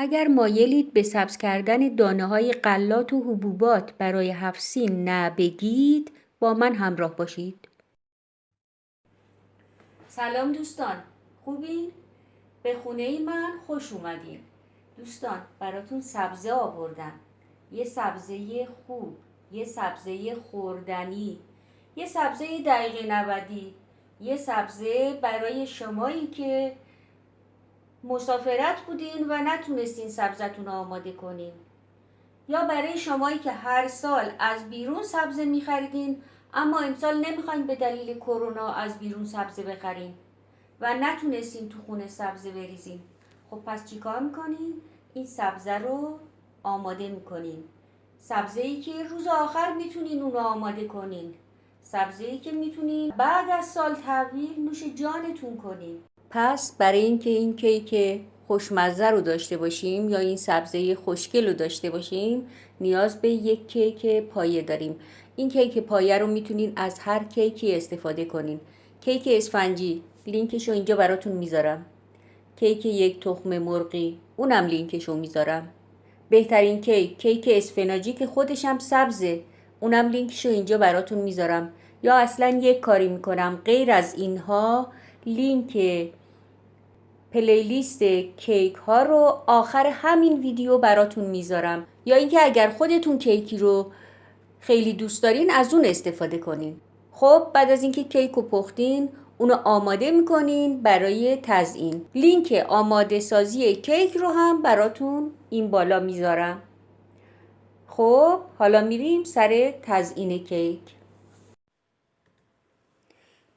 اگر مایلید به سبز کردن دانه‌های غلات و حبوبات برای هفت سین نه بگید، با من همراه باشید. سلام دوستان، خوبین؟ به خونه من خوش اومدین. دوستان براتون سبزه آوردم. یه سبزه خوب، یه سبزه خوردنی، یه سبزه دقیقه 90، یه سبزه برای شمایی که مسافرت بودین و نتونستین سبزتون رو آماده کنین، یا برای شمایی که هر سال از بیرون سبزه میخریدین اما امسال نمیخواین به دلیل کرونا از بیرون سبزه بخرین و نتونستین تو خونه سبزه بریزین. خب پس چیکار میکنین؟ این سبزه رو آماده میکنین. سبزه‌ای که روز آخر میتونین اون رو آماده کنین. سبزه‌ای که میتونین بعد از سال تحویل نوش جانتون کنین. پس برای اینکه این کیک خوشمزه رو داشته باشیم یا این سبزه خوشگل رو داشته باشیم نیاز به یک کیک پایه داریم. این کیک پایه رو میتونین از هر کیکی استفاده کنین. کیک اسفنجی لینکش رو اینجا براتون میذارم. کیک یک تخم مرغی اونم لینکش رو میذارم. بهترین کیک اسفناجی که خودش هم سبزه، اونم لینکش رو اینجا براتون میذارم. یا اصلا یک کاری میکنم غیر از اینها لینک پلیلیست کیک ها رو آخر همین ویدیو براتون میذارم، یا اینکه اگر خودتون کیکی رو خیلی دوست دارین از اون استفاده کنین. خب بعد از اینکه کیک رو پختین اونو آماده میکنین برای تزیین. لینک آماده سازی کیک رو هم براتون این بالا میذارم. خب حالا میریم سر تزیین کیک.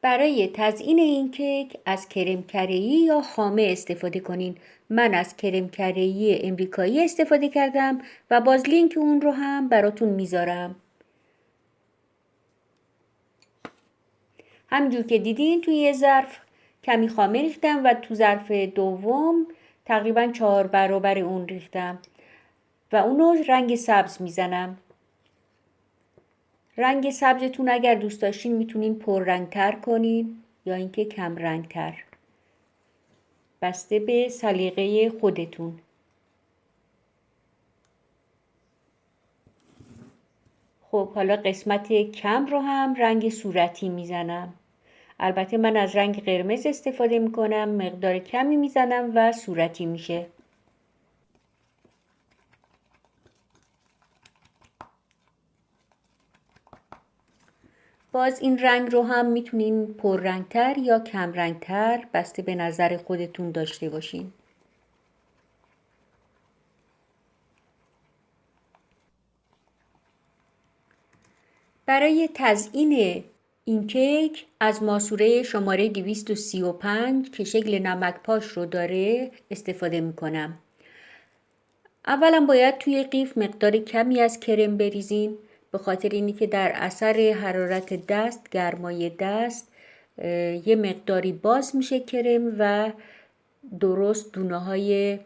برای تزیین این کیک از کرم کره‌ای یا خامه استفاده کنین. من از کرم کره‌ای امریکایی استفاده کردم و باز لینک اون رو هم براتون میذارم. همینجور که دیدین توی یه ظرف کمی خامه ریختم و تو ظرف دوم تقریبا 4 برابر اون ریختم و اونو رنگ سبز میزنم. رنگ سبزتون اگر دوست داشتین میتونین پررنگ‌تر کنین یا اینکه کم رنگ‌تر، بسته به سلیقه خودتون. خب حالا قسمت کم رو هم رنگ صورتی میزنم. البته من از رنگ قرمز استفاده میکنم، مقدار کمی میزنم و صورتی میشه. باز این رنگ رو هم میتونین پررنگتر یا کم رنگتر بسته به نظر خودتون داشته باشین. برای تزیین این کیک از ماسوره شماره 235 که شکل نمک پاش رو داره استفاده میکنم. اولا باید توی قیف مقدار کمی از کرم بریزین، به خاطر اینی که در اثر حرارت دست، گرمای دست یه مقداری باز میشه کرم و درست دونه های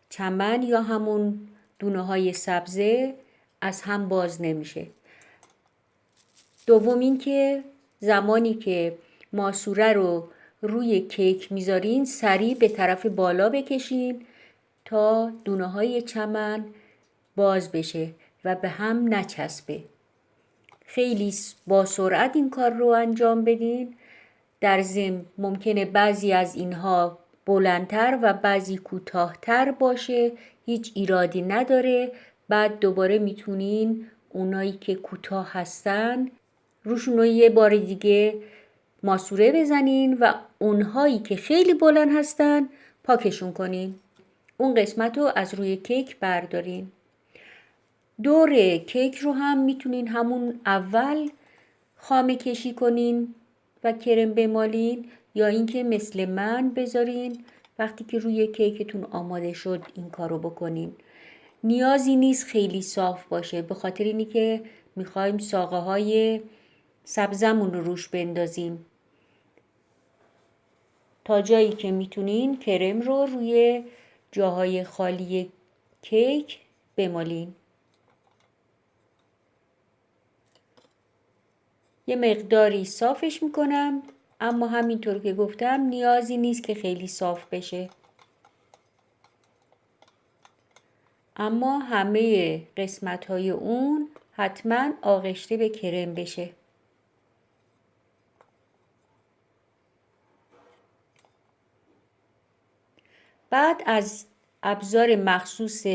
چمن یا همون دونه های سبزه از هم باز نمیشه. دوم این که زمانی که ماسوره رو روی کیک میذارین سریع به طرف بالا بکشین تا دونه های چمن باز بشه و به هم نچسبه. خیلی با سرعت این کار رو انجام بدین. در ضمن ممکنه بعضی از اینها بلندتر و بعضی کوتاهتر باشه، هیچ ایرادی نداره. بعد دوباره میتونین اونایی که کوتاه هستن روشون رو یه بار دیگه ماسوره بزنین و اونهایی که خیلی بلند هستن پاکشون کنین. اون قسمت رو از روی کیک بردارین. دور کیک رو هم میتونین همون اول خامه کشی کنین و کرم بمالین، یا اینکه مثل من بذارین وقتی که روی کیکتون آماده شد این کارو بکنین. نیازی نیست خیلی صاف باشه، به خاطر اینی که میخوایم ساقه های سبزمون رو روش بندازیم. تا جایی که میتونین کرم رو روی جاهای خالی کیک بمالین. یه مقداری صافش میکنم، اما همینطور که گفتم نیازی نیست که خیلی صاف بشه. اما همه قسمت های اون حتما آغشته به کرم بشه. بعد از ابزار مخصوص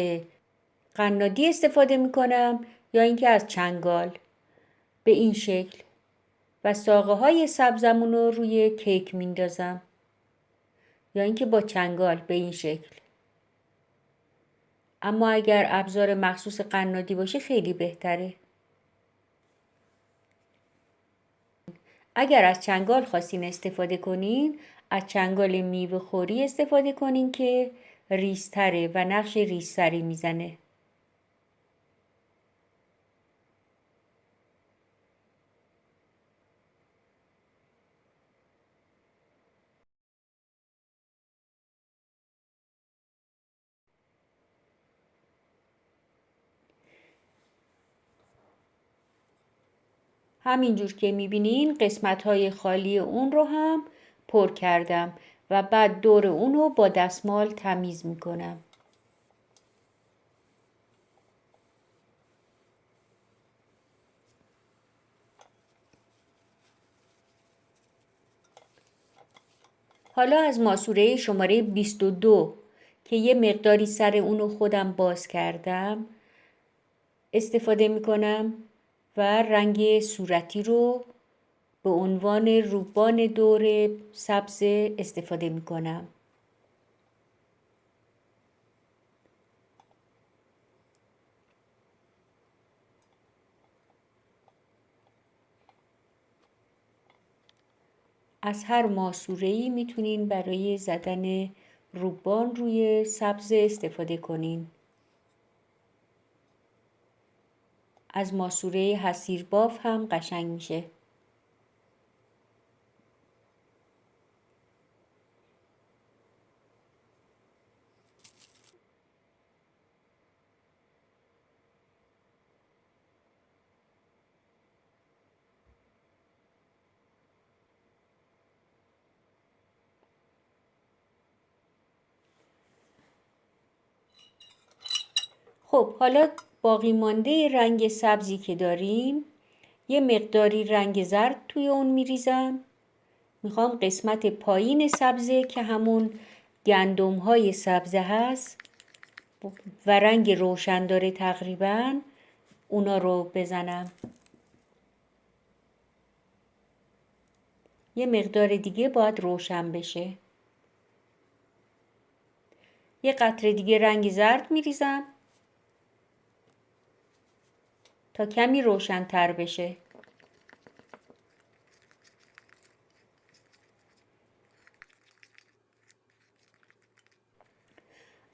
قنادی استفاده میکنم یا اینکه از چنگال به این شکل و ساقه های سبزمون رو روی کیک میندازم یا اینکه با چنگال به این شکل. اما اگر ابزار مخصوص قنادی باشه خیلی بهتره. اگر از چنگال خواستین استفاده کنین، از چنگال میوه خوری استفاده کنین که ریزتره و نقش ریزتری میزنه. همینجور که میبینین قسمت‌های خالی اون رو هم پر کردم و بعد دور اون رو با دستمال تمیز میکنم. حالا از ماسوره شماره 22 که یه مقداری سر اونو خودم باز کردم استفاده میکنم و رنگ صورتی رو به عنوان روبان دور سبز استفاده میکنم. از هر ماسوره‌ای میتونین برای زدن روبان روی سبز استفاده کنین. از ماسوره حصیر باف هم قشنگ میشه. خب حالا باقی مانده رنگ سبزی که داریم یه مقداری رنگ زرد توی اون میریزم. میخوام قسمت پایین سبزه که همون گندم های سبزه هست و رنگ روشن داره تقریبا اونا رو بزنم. یه مقدار دیگه باید روشن بشه. یه قطره دیگه رنگ زرد میریزم تا کمی روشن تر بشه.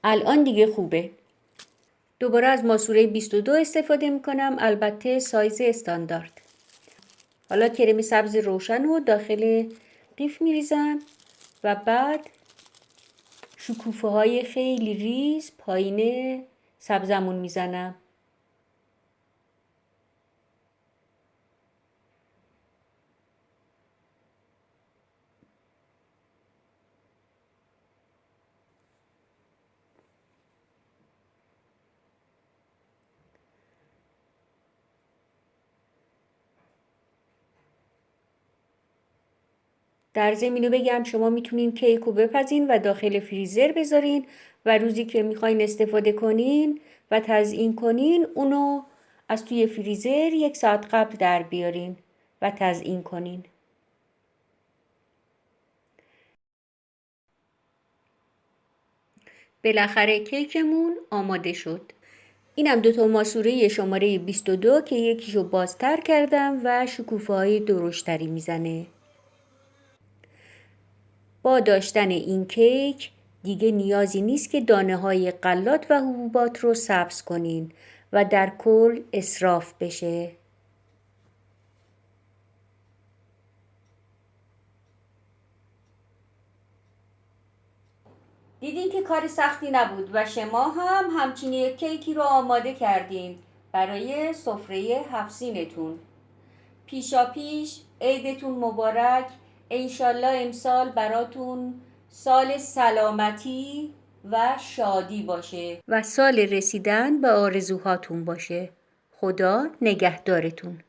الان دیگه خوبه. دوباره از ماسوره 22 استفاده میکنم، البته سایز استاندارد. حالا کرم سبز روشن رو داخل قیف میریزم و بعد شکوفه های خیلی ریز پایین سبزمون میزنم. در ضمن اینو بگم شما میتونین کیک رو بپزین و داخل فریزر بذارین و روزی که میخواین استفاده کنین و تزیین کنین اونو از توی فریزر 1 ساعت قبل در بیارین و تزیین کنین. بالاخره کیکمون آماده شد. اینم 2 تا ماسوره شماره 22 که یکیشو بازتر کردم و شکوفه های درشتری میزنه. با داشتن این کیک دیگه نیازی نیست که دانه های غلات و حبوبات رو سبز کنین و در کل اسراف بشه. دیدین که کار سختی نبود و شما هم همچین یک کیکی رو آماده کردین برای سفره 7 سینتون. پیشا پیش عیدتون مبارک. انشالله امسال براتون سال سلامتی و شادی باشه و سال رسیدن به آرزوهاتون باشه. خدا نگهدارتون.